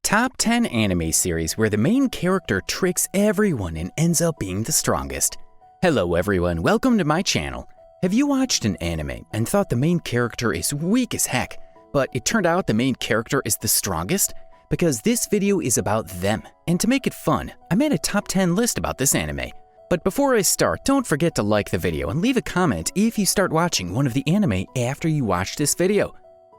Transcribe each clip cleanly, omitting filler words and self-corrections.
Top 10 anime series where the main character tricks everyone and ends up being the strongest. Hello everyone, welcome to my channel. Have you watched an anime and thought the main character is weak as heck, but it turned out the main character is the strongest? Because this video is about them, and to make it fun, I made a top 10 list about this anime. But before I start, don't forget to like the video and leave a comment if you start watching one of the anime after you watch this video.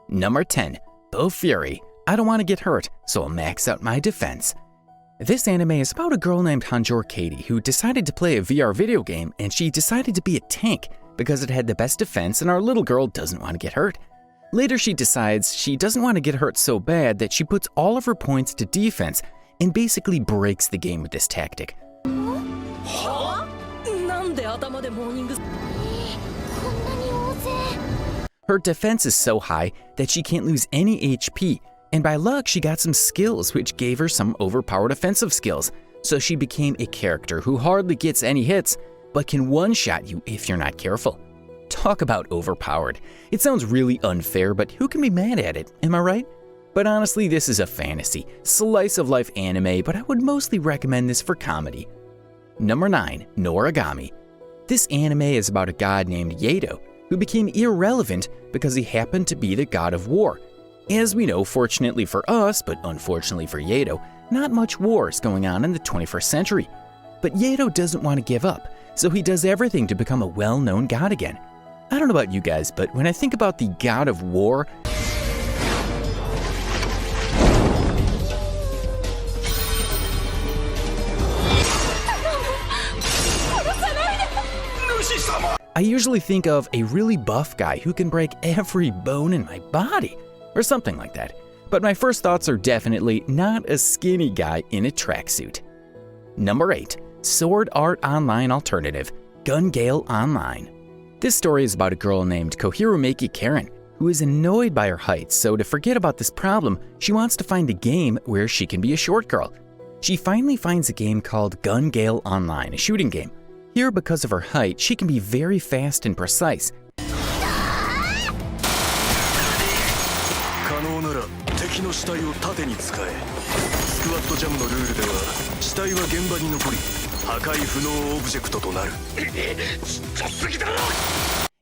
Number 10, Bow Fury. I don't want to get hurt, so I'll max out my defense. This anime is about a girl named Hanjor Katie who decided to play a VR video game, and she decided to be a tank because it had the best defense and our little girl doesn't want to get hurt. Later she decides she doesn't want to get hurt so bad that she puts all of her points to defense and basically breaks the game with this tactic. Her defense is so high that she can't lose any HP, and by luck she got some skills which gave her some overpowered offensive skills, so she became a character who hardly gets any hits, but can one-shot you if you're not careful. Talk about overpowered. It sounds really unfair, but who can be mad at it, am I right? But honestly, this is a fantasy, slice-of-life anime, but I would mostly recommend this for comedy. Number 9, Noragami. This anime is about a god named Yato, who became irrelevant because he happened to be the god of war. As we know, fortunately for us, but unfortunately for Yato, not much war is going on in the 21st century. But Yato doesn't want to give up, so he does everything to become a well-known god again. I don't know about you guys, but when I think about the god of war, I usually think of a really buff guy who can break every bone in my body, or something like that. But my first thoughts are definitely not a skinny guy in a tracksuit. Number 8, Sword Art Online Alternative, Gun Gale Online. This story is about a girl named Kohiromeki Karen, who is annoyed by her height, so to forget about this problem, she wants to find a game where she can be a short girl. She finally finds a game called Gun Gale Online, a shooting game. Here, because of her height, she can be very fast and precise.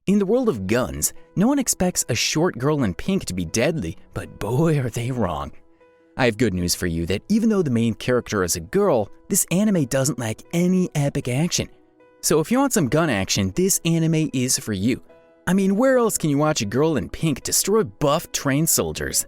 In the world of guns, no one expects a short girl in pink to be deadly, but boy are they wrong. I have good news for you that even though the main character is a girl, this anime doesn't lack any epic action. So if you want some gun action, this anime is for you. I mean, where else can you watch a girl in pink destroy buff trained soldiers?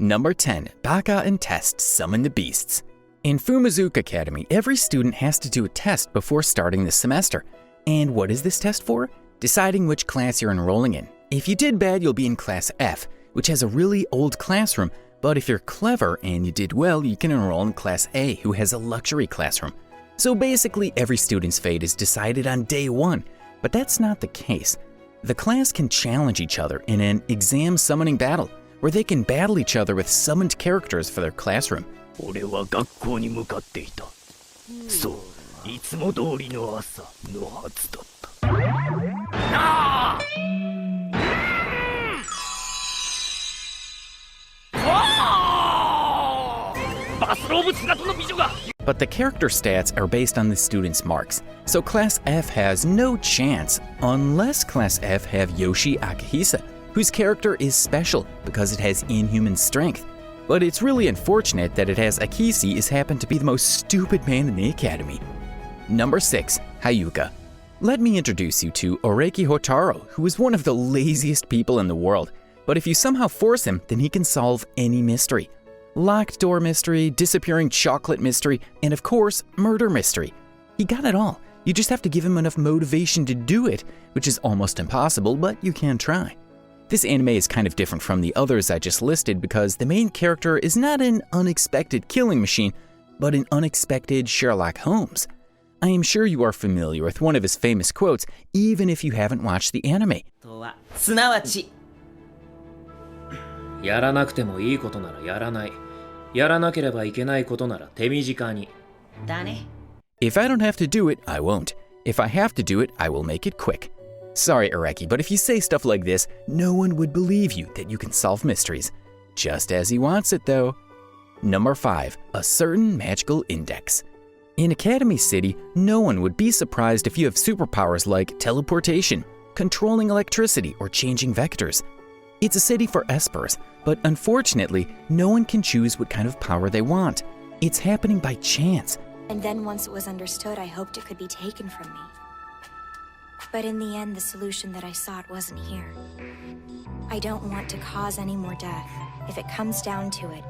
Number 10, Baka and Test Summon the Beasts. In Fumizuka Academy, every student has to do a test before starting the semester. And what is this test for? Deciding which class you're enrolling in. If you did bad, you'll be in class F, which has a really old classroom, but if you're clever and you did well, you can enroll in class A, who has a luxury classroom. So basically, every student's fate is decided on day one, but that's not the case. The class can challenge each other in an exam summoning battle, where they can battle each other with summoned characters for their classroom. But the character stats are based on the student's marks, so Class F has no chance unless Class F have Yoshi Akihisa, whose character is special because it has inhuman strength. But it's really unfortunate that it has Akishi as happen to be the most stupid man in the academy. Number 6, Hayuka. Let me introduce you to Oreki Hotaro, who is one of the laziest people in the world, but if you somehow force him, then he can solve any mystery. Locked door mystery, disappearing chocolate mystery, and of course, murder mystery. He got it all. You just have to give him enough motivation to do it, which is almost impossible, but you can try. This anime is kind of different from the others I just listed because the main character is not an unexpected killing machine, but an unexpected Sherlock Holmes. I am sure you are familiar with one of his famous quotes, even if you haven't watched the anime. やらなくてもいいことならやらない。やらなければいけないことなら手短に。だね。If I don't have to do it, I won't. If I have to do it, I will make it quick. Sorry, Areki, but if you say stuff like this, no one would believe you that you can solve mysteries. Just as he wants it, though. Number 5. A certain magical index. In Academy City, no one would be surprised if you have superpowers like teleportation, controlling electricity, or changing vectors. It's a city for espers, but unfortunately, no one can choose what kind of power they want. It's happening by chance. And then once it was understood, I hoped it could be taken from me. But in the end, the solution that I sought wasn't here. I don't want to cause any more death, if it comes down to it.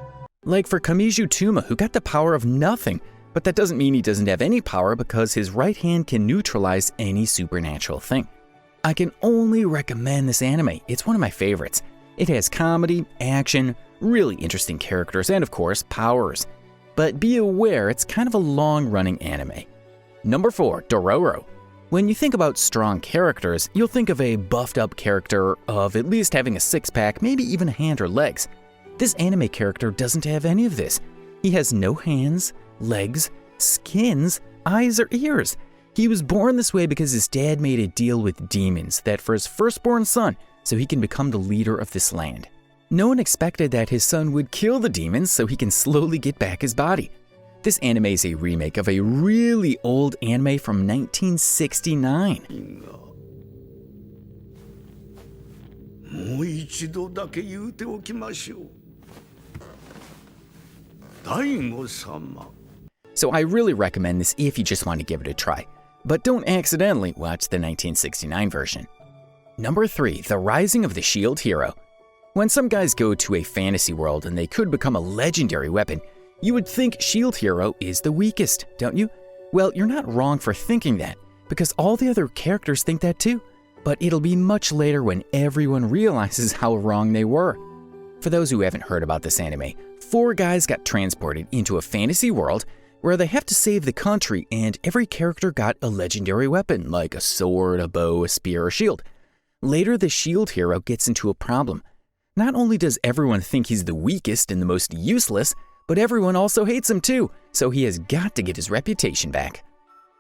Like for Kamiju Tuma, who got the power of nothing, but that doesn't mean he doesn't have any power because his right hand can neutralize any supernatural thing. I can only recommend this anime. It's one of my favorites. It has comedy, action, really interesting characters, and of course, powers. But be aware, it's kind of a long-running anime. Number 4, Dororo. When you think about strong characters, you'll think of a buffed-up character of at least having a six-pack, maybe even a hand or legs. This anime character doesn't have any of this. He has no hands, legs, skins, eyes, or ears. He was born this way because his dad made a deal with demons that for his firstborn son, so he can become the leader of this land. No one expected that his son would kill the demons so he can slowly get back his body. This anime is a remake of a really old anime from 1969. もう一度だけ言うておきましょう。大悟様。 So I really recommend this if you just want to give it a try. But don't accidentally watch the 1969 version. Number 3, The Rising of the Shield Hero. When some guys go to a fantasy world and they could become a legendary weapon, you would think Shield Hero is the weakest, don't you? Well, you're not wrong for thinking that, because all the other characters think that too. But it'll be much later when everyone realizes how wrong they were. For those who haven't heard about this anime, 4 guys got transported into a fantasy world where they have to save the country, and every character got a legendary weapon like a sword, a bow, a spear, or shield. Later, the shield hero gets into a problem. Not only does everyone think he's the weakest and the most useless, but everyone also hates him too, so he has got to get his reputation back.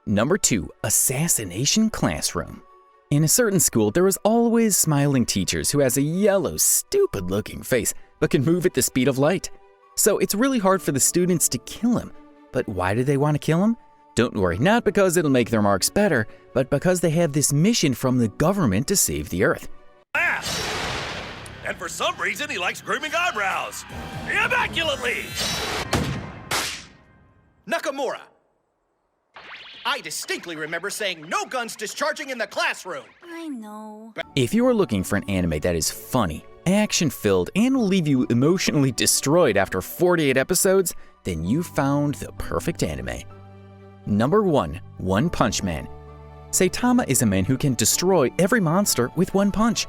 Number 2, Assassination Classroom. In a certain school, there is always smiling teachers who has a yellow, stupid-looking face but can move at the speed of light. So it's really hard for the students to kill him. But why do they want to kill him? Don't worry, not because it'll make their marks better, but because they have this mission from the government to save the Earth. And for some reason, he likes grooming eyebrows. Immaculately! Nakamura! I distinctly remember saying no guns discharging in the classroom! I know. If you are looking for an anime that is funny, action-filled, and will leave you emotionally destroyed after 48 episodes, then you found the perfect anime. Number 1, One Punch Man. Saitama is a man who can destroy every monster with one punch.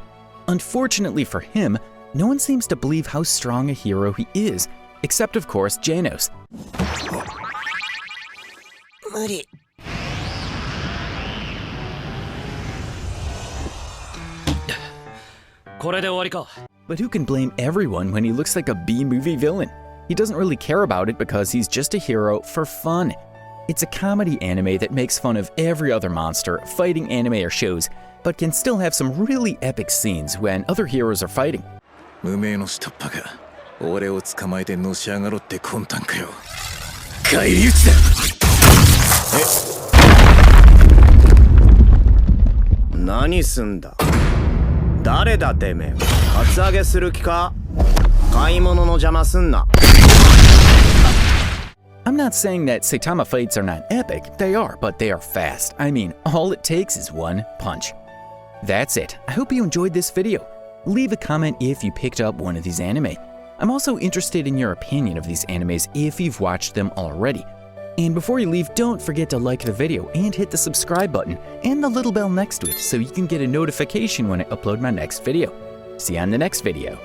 Unfortunately for him, no one seems to believe how strong a hero he is, except of course Janos. 無理。 これで終わりか。 But who can blame everyone when he looks like a B-movie villain? He doesn't really care about it because he's just a hero for fun. It's a comedy anime that makes fun of every other monster, fighting anime or shows, but can still have some really epic scenes when other heroes are fighting. 無名の下っ端が俺を捕まえてのし上がろって魂胆かよ。返り討ちだ。何すんだ。誰だてめえ。カツアゲする気か。買い物の邪魔すんな。 I'm not saying that Saitama fights are not epic, they are, but they are fast. I mean, all it takes is one punch. That's it. I hope you enjoyed this video. Leave a comment if you picked up one of these anime. I'm also interested in your opinion of these animes if you've watched them already. And before you leave, don't forget to like the video and hit the subscribe button and the little bell next to it so you can get a notification when I upload my next video. See you on the next video.